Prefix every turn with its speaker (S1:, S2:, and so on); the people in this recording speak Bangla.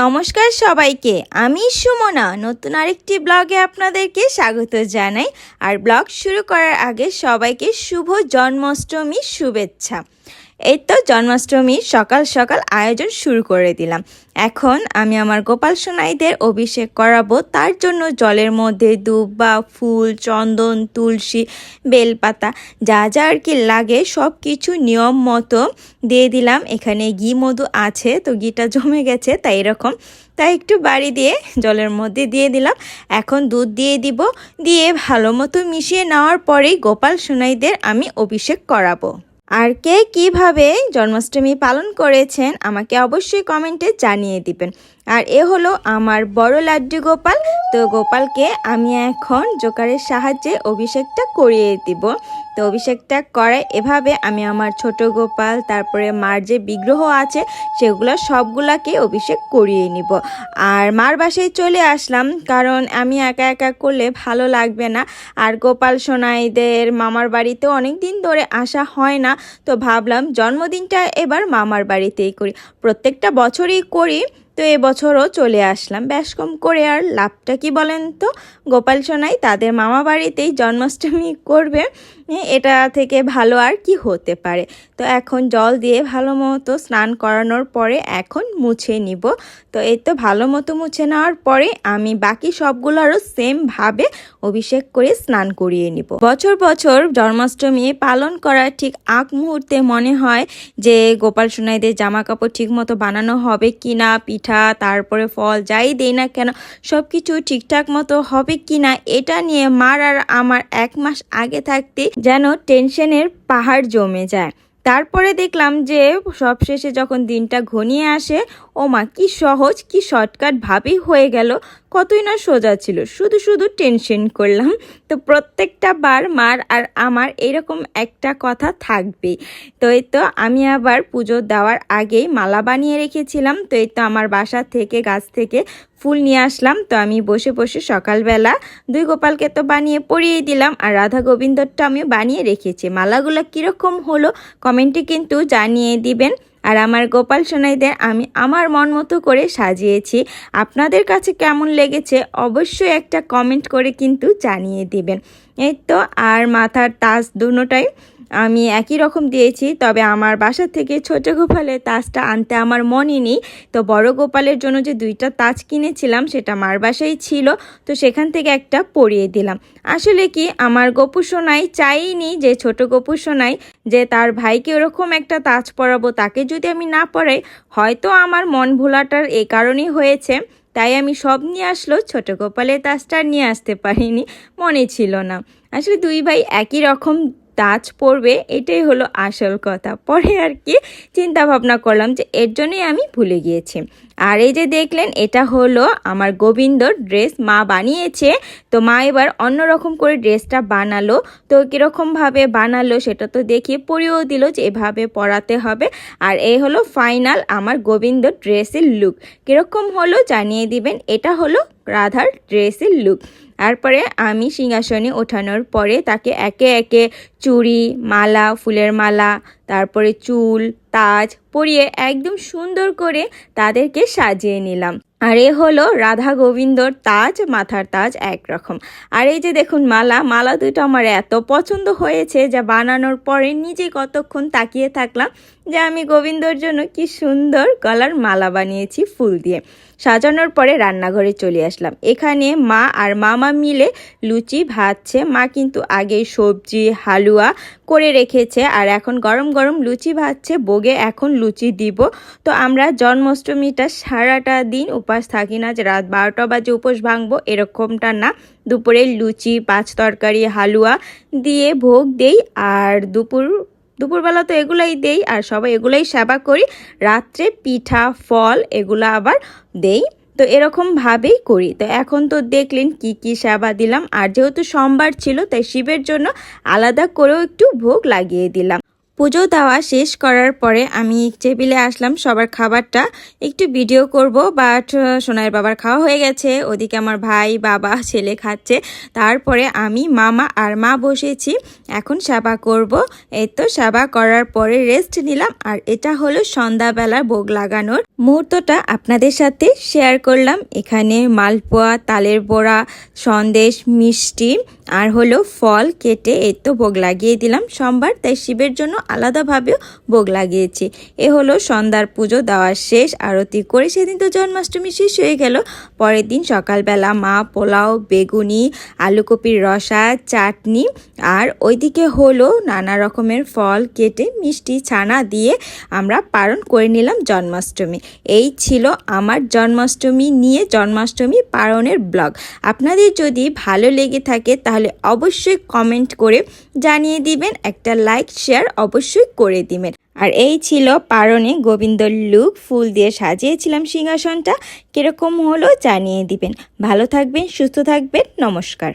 S1: নমস্কার সবাইকে, আমি সুমনা নতুন আরেকটি ব্লগে আপনাদেরকে স্বাগত জানাই। আর ব্লগ শুরু করার আগে সবাইকে শুভ জন্মাষ্টমীর শুভেচ্ছা। এই তো জন্মাষ্টমী সকাল সকাল আয়োজন শুরু করে দিলাম। এখন আমি আমার গোপাল সোনাইদের অভিষেক করাবো, তার জন্য জলের মধ্যে দুব্বা, ফুল, চন্দন, তুলসী, বেলপাতা যা যা আর কি লাগে সব কিছু নিয়ম মতো দিয়ে দিলাম। এখানে ঘি মধু আছে, তো ঘিটা জমে গেছে তাই এরকম, তাই একটু বাড়ি দিয়ে জলের মধ্যে দিয়ে দিলাম। এখন দুধ দিয়ে দিব, দিয়ে ভালো মতো মিশিয়ে নেওয়ার পরেই গোপাল সোনাইদের আমি অভিষেক করাবো। আর কে কীভাবে জন্মাষ্টমী পালন করেছেন আমাকে অবশ্যই কমেন্টে জানিয়ে দিবেন। আর এ হলো আমার বড় লাড্ডু গোপাল। তো গোপালকে আমি এখন জোকারের সাহায্যে অভিষেকটা করিয়ে দিব। তো অভিষেকটা করায় এভাবে আমি আমার ছোট গোপাল, তারপরে মার যে বিগ্রহ আছে সেগুলো সবগুলাকে অভিষেক করিয়ে নিব। আর মার বাসায় চলে আসলাম, কারণ আমি একা একা করলে ভালো লাগবে না। আর গোপাল সোনাইদের মামার বাড়িতে অনেক দিন ধরে আসা হয় না, তো ভাবলাম জন্মদিনটা এবার মামার বাড়িতেই করি। প্রত্যেকটা বছরই করি, তো এবছরও চলে আসলাম। বেশ কম করে আর লাভটা কি বলেন তো, গোপাল সোনাই তাদের মামা বাড়িতেই জন্মাষ্টমী করবে, এটা থেকে ভালো আর কি হতে পারে। তো এখন জল দিয়ে ভালো মতো স্নান করানোর পরে এখন মুছে নিব। তো এই তো ভালো মতো মুছে নেওয়ার পরে আমি বাকি সবগুলোরও সেমভাবে অভিষেক করে স্নান করিয়ে নিব। বছর বছর জন্মাষ্টমী পালন করার ঠিক আগ মুহূর্তে মনে হয় যে গোপাল সোনাইদের জামা কাপড় ঠিক মতো বানানো হবে কি না, পিঠা তারপরে ফল যাই দেই না কেন সব কিছু ঠিকঠাক মতো হবে কি না, এটা নিয়ে মার আর আমার 1 মাস আগে থাকতে যেন টেনশনের পাহাড় জমে যায়। তারপরে দেখলাম যে সবশেষে যখন দিনটা ঘনিয়ে আসে, ও মা কি সহজ কি শর্টকাট ভাবেই হয়ে গেল, কতই না সোজা ছিল, শুধু শুধু টেনশন করলাম। তো প্রত্যেকটা বার মার আর আমার এইরকম একটা কথা থাকবেই। তো এই তো আমি আবার পুজো দেওয়ার আগেই মালা বানিয়ে রেখেছিলাম। তো এই তো আমার বাসা থেকে গাছ থেকে ফুল নিয়ে আসলাম। তো আমি বসে বসে সকালবেলা 2 গোপালকে তো বানিয়ে পরিয়ে দিলাম, আর রাধা গোবিন্দরটা আমি বানিয়ে রেখেছি। মালাগুলো কীরকম হলো কমেন্টে কিন্তু জানিয়ে দিবেন। আর আমার গোপাল সোনাইদের আমি আমার মন মতো করে সাজিয়েছি, আপনাদের কাছে কেমন লেগেছে অবশ্যই একটা কমেন্ট করে কিন্তু জানিয়ে দিবেন। এই তো আর মাথার তাজ দুটোটাই আমি একই রকম দিয়েছি, তবে আমার বাসা থেকে ছোট গোপালের তাজটা আনতে আমার মনে নেই। তো বড় গোপালের জন্য যে 2টা তাজ কিনেছিলাম সেটা মার বাসায় ছিল, তো সেখান থেকে একটা পরিয়ে দিলাম। আসলে কি আমার গপু সোনাই চাইনি যে ছোট গপু সোনাই যে তার ভাইকে ওরকম একটা তাজ পরাবো, তাকে যদি আমি না পরাই হয়তো আমার মন ভোলাটার এই কারণেই হয়েছে। তাই আমি সব নিয়ে আসলো, ছোট গোপালের তাজটা নিয়ে আসতে পারিনি, মনে ছিল না। আসলে 2 ভাই একই রকম তাজ পরবে, এটাই হলো আসল কথা। পরে আর কি চিন্তা ভাবনা করলাম যে এর জন্যই আমি ভুলে গিয়েছি। আর এই যে দেখলেন এটা হলো আমার গোবিন্দর ড্রেস, মা বানিয়েছে। তো মা এবার অন্যরকম করে ড্রেসটা বানালো। তো কীরকমভাবে বানালো সেটা তো দেখিয়ে পরিয়েও দিল যে এভাবে পরাতে হবে। আর এই হলো ফাইনাল আমার গোবিন্দর ড্রেসের লুক। কীরকম হলো জানিয়ে দিবেন। এটা হলো রাধার ড্রেসের লুক। তারপরে আমি সিংহাসনে ওঠানোর পরে তাকে একে একে চুড়ি, মালা, ফুলের মালা, তারপরে চুল, তাজ পরিয়ে একদম সুন্দর করে তাদেরকে সাজিয়ে নিলাম। আর এ হলো রাধা গোবিন্দর তাজ, মাথার তাজ একরকম। আর এই যে দেখুন মালা দুটো আমার এত পছন্দ হয়েছে যা বানানোর পরে নিজে কতক্ষণ তাকিয়ে থাকলাম যে আমি গোবিন্দর জন্য কি সুন্দর গলার মালা বানিয়েছি ফুল দিয়ে। সাজানোর পরে রান্নাঘরে চলে আসলাম। এখানে মা আর মামা মিলে লুচি ভাজছে। মা কিন্তু আগে সবজি হালুয়া করে রেখেছে, আর এখন গরম গরম লুচি ভাজছে। ভোগে এখন লুচি দিব। তো আমরা জন্মাষ্টমীটা সারাটা দিন উপাস থাকি না, যে রাত 12টা বাজে উপোস ভাঙবো এরকমটা না। দুপুরে লুচি, 5 তরকারি, হালুয়া দিয়ে ভোগ দেই, আর দুপুরবেলা তো এগুলাই দেই, আর সবাই এগুলাই সেবা করি। রাত্রে পিঠা ফল এগুলো আবার দেই। তো এরকমভাবেই করি। তো এখন তো দেখলেন কি কি সেবা দিলাম, আর যেহেতু সোমবার ছিল তাই শিবের জন্য আলাদা করেও একটু ভোগ লাগিয়ে দিলাম। পুজো দেওয়া শেষ করার পরে আমি টেবিলে আসলাম সবার খাবারটা একটু ভিডিও করব, বাট সোনার বাবার খাওয়া হয়ে গেছে। ওদিকে আমার ভাই, বাবা, ছেলে খাচ্ছে। তারপরে আমি, মামা আর মা বসেছি, এখন সেবা করব। এই তো সেবা করার পরে রেস্ট নিলাম। আর এটা হলো সন্ধ্যাবেলার ভোগ লাগানোর মুহূর্তটা আপনাদের সাথে শেয়ার করলাম। এখানে মালপোয়া, তালের বড়া, সন্দেশ, মিষ্টি আর হলো ফল কেটে এই তো ভোগ লাগিয়ে দিলাম। সোমবার তাই শিবের জন্য আলাদাভাবেও ভোগ লাগিয়েছি। এ হলো সন্ধ্যার পুজো দেওয়া শেষ, আরতি করে সেদিন তো জন্মাষ্টমী শেষ হয়ে গেল। পরের দিন সকালবেলা মা পোলাও, বেগুনি, আলুকপির রসা, চাটনি আর ওইদিকে হলো নানা রকমের ফল কেটে মিষ্টি ছানা দিয়ে আমরা পালন করে নিলাম জন্মাষ্টমী। এই ছিল আমার জন্মাষ্টমী নিয়ে জন্মাষ্টমী পালনের ব্লগ। আপনাদের যদি ভালো লেগে থাকে তাহলে অবশ্যই কমেন্ট করে জানিয়ে দিবেন, একটা লাইক শেয়ার অবশ্যই করে দিবেন। আর এই ছিল পালনে গোবিন্দর লুক, ফুল দিয়ে সাজিয়েছিলাম সিংহাসনটা। কিরকম হলো জানিয়ে দিবেন। ভালো থাকবেন, সুস্থ থাকবেন, নমস্কার।